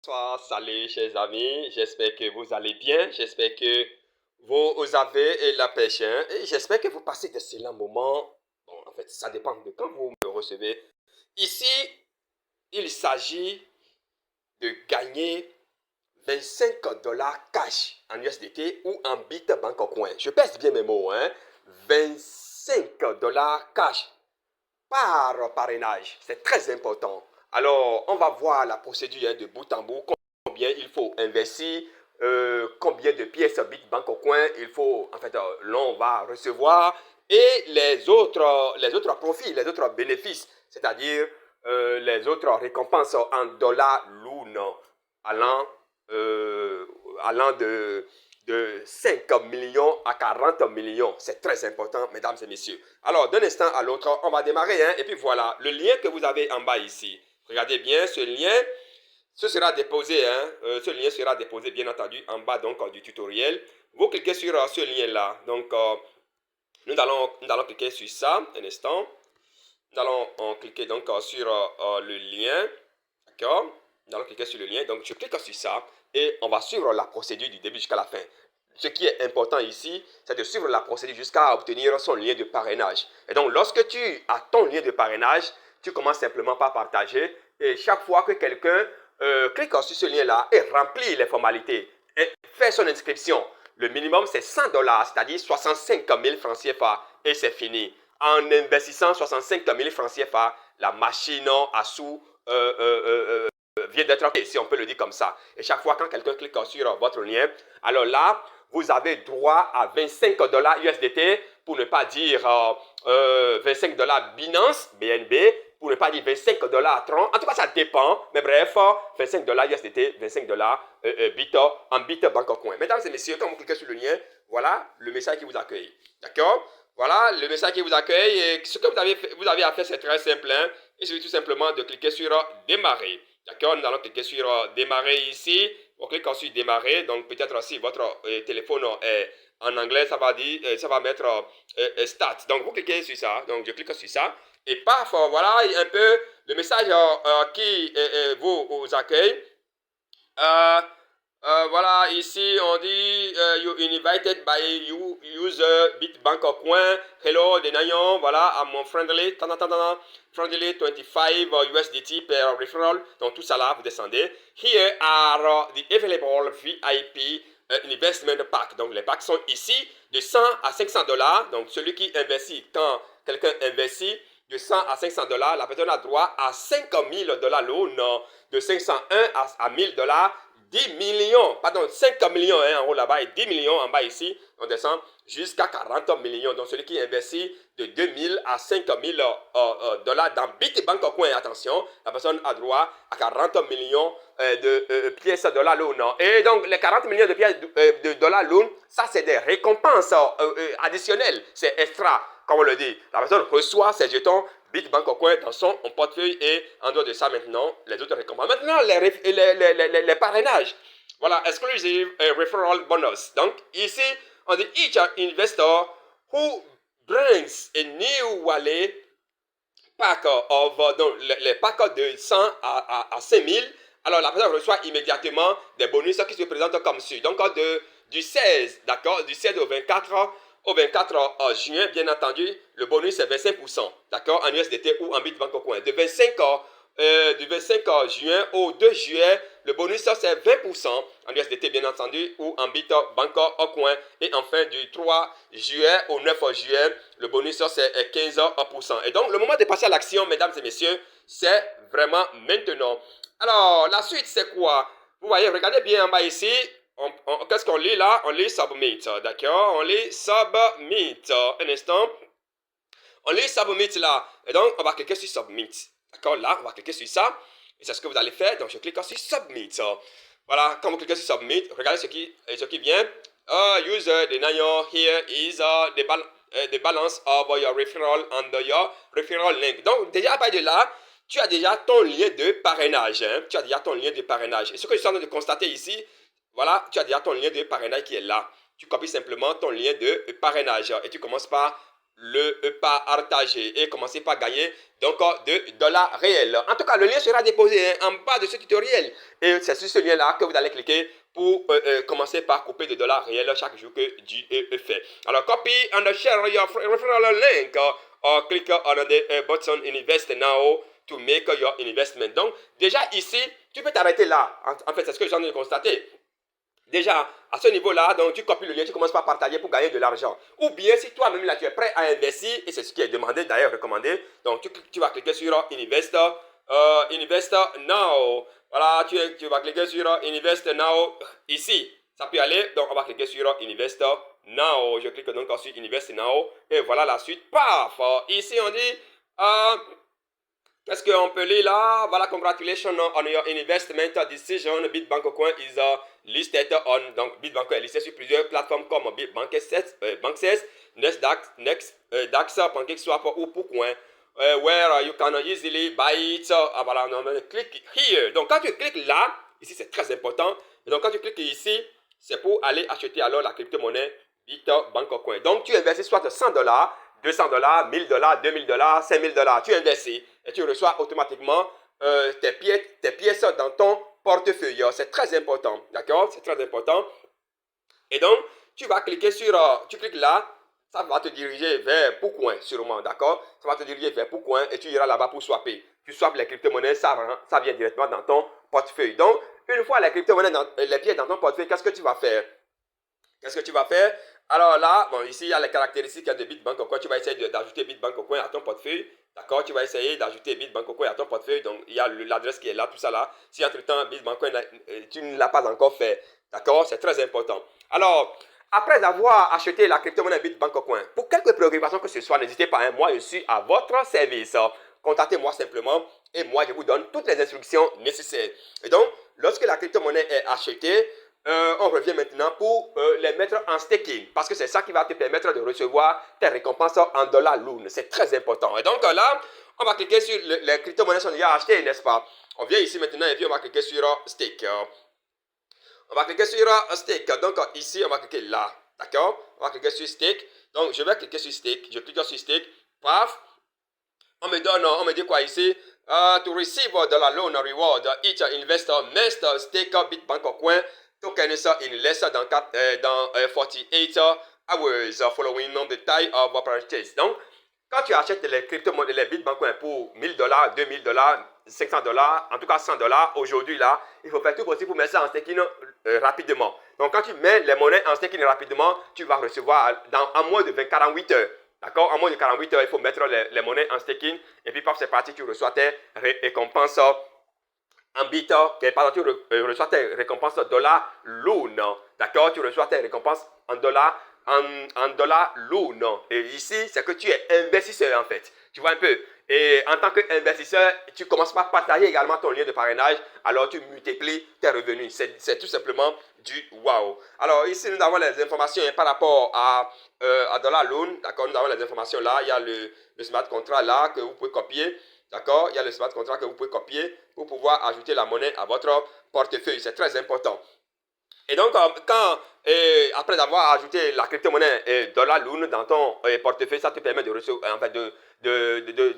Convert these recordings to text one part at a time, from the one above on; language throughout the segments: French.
Bonsoir, salut chers amis, j'espère que vous allez bien, j'espère que vous avez la pêche et j'espère que vous passez d'excellents moments. Bon, en fait, ça dépend de quand vous me recevez. Ici, il s'agit de gagner 25 dollars cash en USDT ou en Bitbank coin. Je pèse bien mes mots, 25 dollars cash par parrainage, c'est très important. Alors, on va voir la procédure de bout en bout, combien il faut investir, combien de pièces Bitbank au coin il faut, en fait, l'on va recevoir et les autres profits, les autres bénéfices, c'est-à-dire les autres récompenses en dollars loon allant, allant de 5 millions à 40 millions. C'est très important, mesdames et messieurs. Alors, d'un instant à l'autre, on va démarrer. Et puis voilà, le lien que vous avez en bas ici. Regardez bien, ce lien, ce sera déposé. Ce lien sera déposé, bien entendu, en bas donc, du tutoriel. Vous cliquez sur ce lien-là. Donc, nous allons cliquer sur ça, un instant. Nous allons cliquer donc sur le lien. D'accord? Nous allons cliquer sur le lien. Donc, je clique sur ça et on va suivre la procédure du début jusqu'à la fin. Ce qui est important ici, c'est de suivre la procédure jusqu'à obtenir son lien de parrainage. Et donc, lorsque tu as ton lien de parrainage, tu commences simplement par partager. Et chaque fois que quelqu'un clique sur ce lien-là et remplit les formalités et fait son inscription, le minimum c'est 100 dollars, c'est-à-dire 65 000 francs CFA et c'est fini. En investissant 65 000 francs CFA, la machine à sous vient d'être créée, si on peut le dire comme ça. Et chaque fois quand quelqu'un clique sur votre lien, alors là, vous avez droit à 25 dollars USDT, pour ne pas dire 25 dollars Binance, BNB, pour ne pas dire 25 dollars Tron. En tout cas, ça dépend. Mais bref, 25 dollars USDT, 25 dollars Bito en Bitbank coin. Mesdames et messieurs, quand vous cliquez sur le lien, voilà le message qui vous accueille. D'accord? Voilà le message qui vous accueille. Et ce que vous avez à faire, c'est très simple. Il suffit tout simplement de cliquer sur démarrer. D'accord? Nous allons cliquer sur démarrer ici. On clique sur démarrer. Donc peut-être si votre téléphone est en anglais, ça va mettre start. Donc vous cliquez sur ça. Donc je clique sur ça. Et paf, voilà un peu le message qui vous accueille. Voilà, ici on dit you invited by you user Bitbank coin. Hello, Denayon, voilà, à mon friendly, friendly 25 USDT per referral. Donc tout ça là, vous descendez. Here are the available VIP investment pack. Donc les packs sont ici de 100 à 500 dollars. Donc celui qui investit, quand quelqu'un investit de 100 à 500 dollars, la personne a droit à 5 000 dollars loan, de 501 à 1000 dollars. 10 millions, pardon, 5 millions en haut là-bas et 10 millions en bas ici. On descend jusqu'à 40 millions. Donc, celui qui investit de 2000 à 5000 dollars dans Bitbank coin, attention, la personne a droit à 40 millions de pièces de dollars loan. Et donc, les 40 millions de pièces de dollars loan, ça, c'est des récompenses additionnelles. C'est extra, comme on le dit. La personne reçoit ses jetons Bitbank coin dans son portefeuille et en dehors de ça maintenant les autres récompenses. Maintenant les parrainages. Voilà, exclusive referral bonus. Donc ici on dit each investor who brings a new wallet pack of donc les packs de 100 à 5000. Alors la personne reçoit immédiatement des bonus qui se présentent comme suit. Donc du 16, d'accord, du 16 au 24 juin, bien entendu, le bonus est 25%, d'accord, en USDT ou en Bitbank au coin. Du 25 juin au 2 juillet, le bonus c'est 20% en USDT, bien entendu, ou en Bitbank au coin. Et enfin, du 3 juillet au 9 juillet, le bonus c'est 15%. Et donc, le moment de passer à l'action, mesdames et messieurs, c'est vraiment maintenant. Alors, la suite, c'est quoi? Vous voyez, regardez bien en bas ici. Qu'est-ce qu'on lit là? On lit submit, d'accord? On lit submit. Un instant. On lit submit là. Et donc, on va cliquer sur submit. D'accord? Là, on va cliquer sur ça. Et c'est ce que vous allez faire. Donc, je clique sur submit. Voilà, quand vous cliquez sur submit, regardez ce qui vient. User denial here is the balance of your referral and your referral link. Donc, déjà, à partir de là, tu as déjà ton lien de parrainage. Tu as déjà ton lien de parrainage. Et ce que je suis en train de constater ici, voilà, tu as déjà ton lien de parrainage qui est là. Tu copies simplement ton lien de parrainage et tu commences par le partager et commencer par gagner donc de dollars réels. En tout cas, le lien sera déposé en bas de ce tutoriel et c'est sur ce lien-là que vous allez cliquer pour commencer par couper des dollars réels chaque jour que Dieu fait. Alors, copy and share your referral link or click on the button invest now to make your investment. Donc, déjà ici, tu peux t'arrêter là. En fait, c'est ce que j'en ai constaté. Déjà, à ce niveau-là, donc tu copies le lien, tu commences par partager pour gagner de l'argent. Ou bien, si toi-même là, tu es prêt à investir, et c'est ce qui est demandé, d'ailleurs recommandé, donc tu vas cliquer sur Invest, Invest Now. Voilà, tu vas cliquer sur Invest Now ici. Ça peut aller, donc on va cliquer sur Invest Now. Je clique donc sur Invest Now, et voilà la suite. Paf! Ici, on dit... Qu'est-ce qu'on peut lire là? Voilà, congratulations on your investment decision. Bitbank is listed on. Donc, Bitbank est listé sur plusieurs plateformes comme Bank16, DAX, PancakeSwap ou Pourcoin. Where you can easily buy it. Voilà, on clique here. Donc, quand tu cliques là, ici c'est très important. Et donc, quand tu cliques ici, c'est pour aller acheter alors la crypto-monnaie Bitbank. Donc, tu investis soit $100, $200, $1000, $2000, $5000. Tu investis et tu reçois automatiquement tes pièces dans ton portefeuille. C'est très important, d'accord? C'est très important. Et donc, tu vas cliquer sur, tu cliques là, ça va te diriger vers Pourcoin, sûrement, d'accord? Ça va te diriger vers Pourcoin et tu iras là-bas pour swapper. Tu swappes les crypto-monnaies, ça vient directement dans ton portefeuille. Donc, une fois les crypto-monnaies, les pièces dans ton portefeuille, qu'est-ce que tu vas faire? Qu'est-ce que tu vas faire? Alors là, bon, ici, il y a les caractéristiques de Bitbank. Tu vas essayer d'ajouter Bitbank à ton portefeuille. D'accord? Tu vas essayer d'ajouter Bitbank à ton portefeuille. Donc, il y a l'adresse qui est là, tout ça là. Si entre-temps, Bitbank, tu ne l'as pas encore fait. D'accord? C'est très important. Alors, après avoir acheté la crypto-monnaie Bitbank pour quelques préoccupations que ce soit, n'hésitez pas. Hein, moi, je suis à votre service. Contactez-moi simplement et moi, je vous donne toutes les instructions nécessaires. Et donc, lorsque la crypto-monnaie est achetée, on revient maintenant pour les mettre en staking parce que c'est ça qui va te permettre de recevoir tes récompenses en dollars loon. C'est très important. Et donc là, on va cliquer sur les crypto-monnaies sont déjà achetées, n'est-ce pas? On vient ici maintenant et puis on va cliquer sur stake. On va cliquer sur stake. Donc ici, on va cliquer là. D'accord? On va cliquer sur stake. Donc je vais cliquer sur stake. Je clique sur stake. Paf. On me dit quoi ici? To receive the loan reward, each investor must stake Bitbank tokens in less than 48 hours following the time of purchase. Donc, quand tu achètes les crypto-monnaies, les Bitbank pour $1000, $2000, $500, en tout cas $100, aujourd'hui là, il faut faire tout possible pour mettre ça en staking rapidement. Donc, quand tu mets les monnaies en staking rapidement, tu vas recevoir en moins de 48 heures. D'accord? En moins de 48 heures, il faut mettre les monnaies en staking. Et puis, paf, c'est parti, tu reçois tes récompenses en bit. Pardon, tu reçois tes récompenses dollar loon. D'accord? Tu reçois tes récompenses en dollars loon. Et ici, c'est que tu es investisseur en fait. Tu vois un peu? Et en tant qu'investisseur, tu commences par partager également ton lien de parrainage. Alors, tu multiplies tes revenus. C'est tout simplement du wow. Alors, ici, nous avons les informations par rapport à Dollar Loan. D'accord? Nous avons les informations là. Il y a le smart contract là que vous pouvez copier. D'accord? Il y a le smart contract que vous pouvez copier pour pouvoir ajouter la monnaie à votre portefeuille. C'est très important. Et donc, après avoir ajouté la crypto-monnaie Dollar Loon dans ton portefeuille, ça te permet de recevoir, en fait,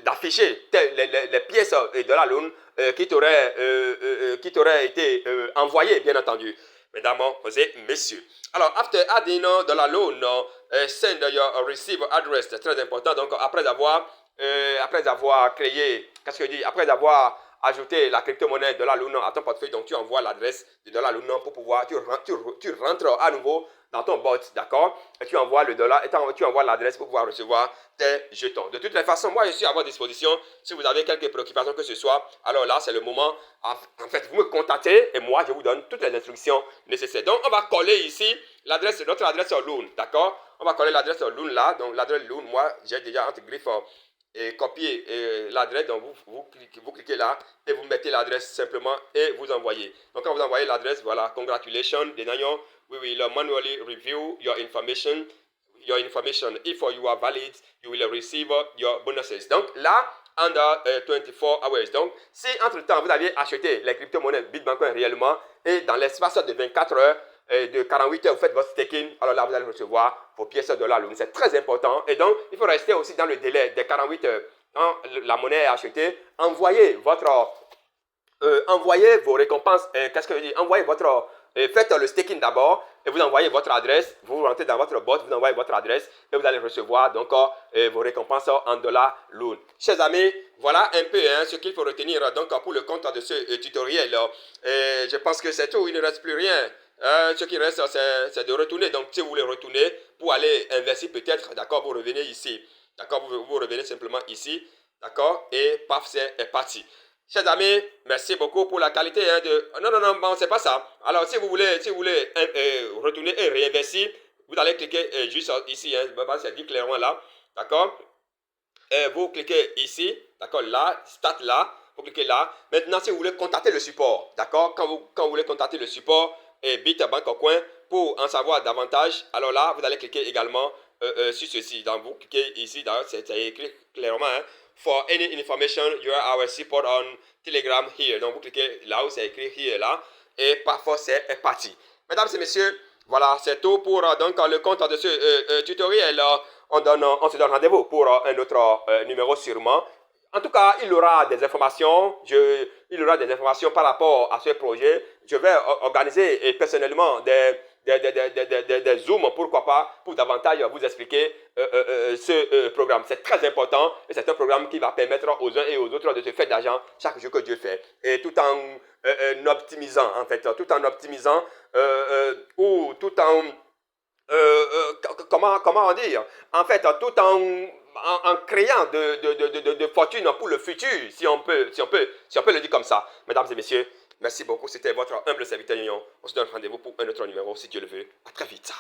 d'afficher les pièces Dollar Loon qui t'auraient été envoyées, bien entendu. Mesdames et messieurs. Alors, after adding Dollar Loan, send your receive address. C'est très important. Donc, après avoir créé, qu'est-ce que je dis? Après avoir ajouter la crypto-monnaie de la Luna à ton portefeuille. Donc, tu envoies l'adresse de la Luna pour pouvoir, tu rentres à nouveau dans ton bot, d'accord? Et tu envoies le dollar et tu envoies l'adresse pour pouvoir recevoir tes jetons. De toutes les façons, moi, je suis à votre disposition. Si vous avez quelques préoccupations que ce soit, alors là, c'est le moment. En fait, vous me contactez et moi, je vous donne toutes les instructions nécessaires. Donc, on va coller ici notre adresse au Loon, d'accord? On va coller l'adresse au Loon là. Donc, l'adresse Loon, moi, j'ai déjà entre griffes et copier l'adresse. Donc vous cliquez là et vous mettez l'adresse simplement et vous envoyez. Donc quand vous envoyez l'adresse, voilà, congratulations, Denayon, we will manually review your information. If you are valid, you will receive your bonuses. Donc là, under 24 hours. Donc si entre temps vous aviez acheté les crypto-monnaies Bitbank réellement et dans l'espace de 24 heures, de 48 heures, vous faites votre staking, alors là, vous allez recevoir vos pièces de dollars. C'est très important. Et donc, il faut rester aussi dans le délai des 48 heures. Quand la monnaie est achetée, envoyez vos récompenses. Qu'est-ce que je dis? Envoyez votre... faites le staking d'abord et vous envoyez votre adresse. Vous rentrez dans votre bot, vous envoyez votre adresse et vous allez recevoir donc vos récompenses en dollars Loon. Chers amis, voilà un peu ce qu'il faut retenir donc pour le compte de ce tutoriel. Je pense que c'est tout, il ne reste plus rien. Ce qui reste, c'est de retourner. Donc, si vous voulez retourner pour aller investir peut-être, d'accord, vous revenez ici. D'accord, vous revenez simplement ici. D'accord, et paf, c'est parti. Chers amis, merci beaucoup pour la qualité de... Non, non, non, bon, c'est pas ça. Alors, si vous voulez retourner et réinvestir, vous allez cliquer juste ici, c'est dit clairement là, d'accord. Vous cliquez ici, d'accord, là, start là, vous cliquez là. Maintenant, si vous voulez contacter le support, d'accord, quand vous voulez contacter le support et Bitbank au coin pour en savoir davantage, alors là, vous allez cliquer également sur ceci. Donc, vous cliquez ici, c'est écrit clairement, for any information, you are our support on Telegram here. Donc, vous cliquez là où c'est écrit here, là, et parfois c'est parti. Mesdames et messieurs, voilà, c'est tout pour donc, le compte de ce tutoriel. On se donne rendez-vous pour un autre numéro sûrement. En tout cas, il y aura des informations. Il y aura des informations par rapport à ce projet. Je vais organiser personnellement des zooms, pourquoi pas, pour davantage vous expliquer ce programme. C'est très important et c'est un programme qui va permettre aux uns et aux autres de se faire d'argent chaque jour que Dieu fait. Et tout en optimisant, en fait, tout en optimisant ou tout en... comment dire? En fait, tout en créant de fortune pour le futur, si on peut le dire comme ça. Mesdames et messieurs, merci beaucoup. C'était votre humble serviteur Union. On se donne rendez-vous pour un autre numéro, si Dieu le veut. À très vite.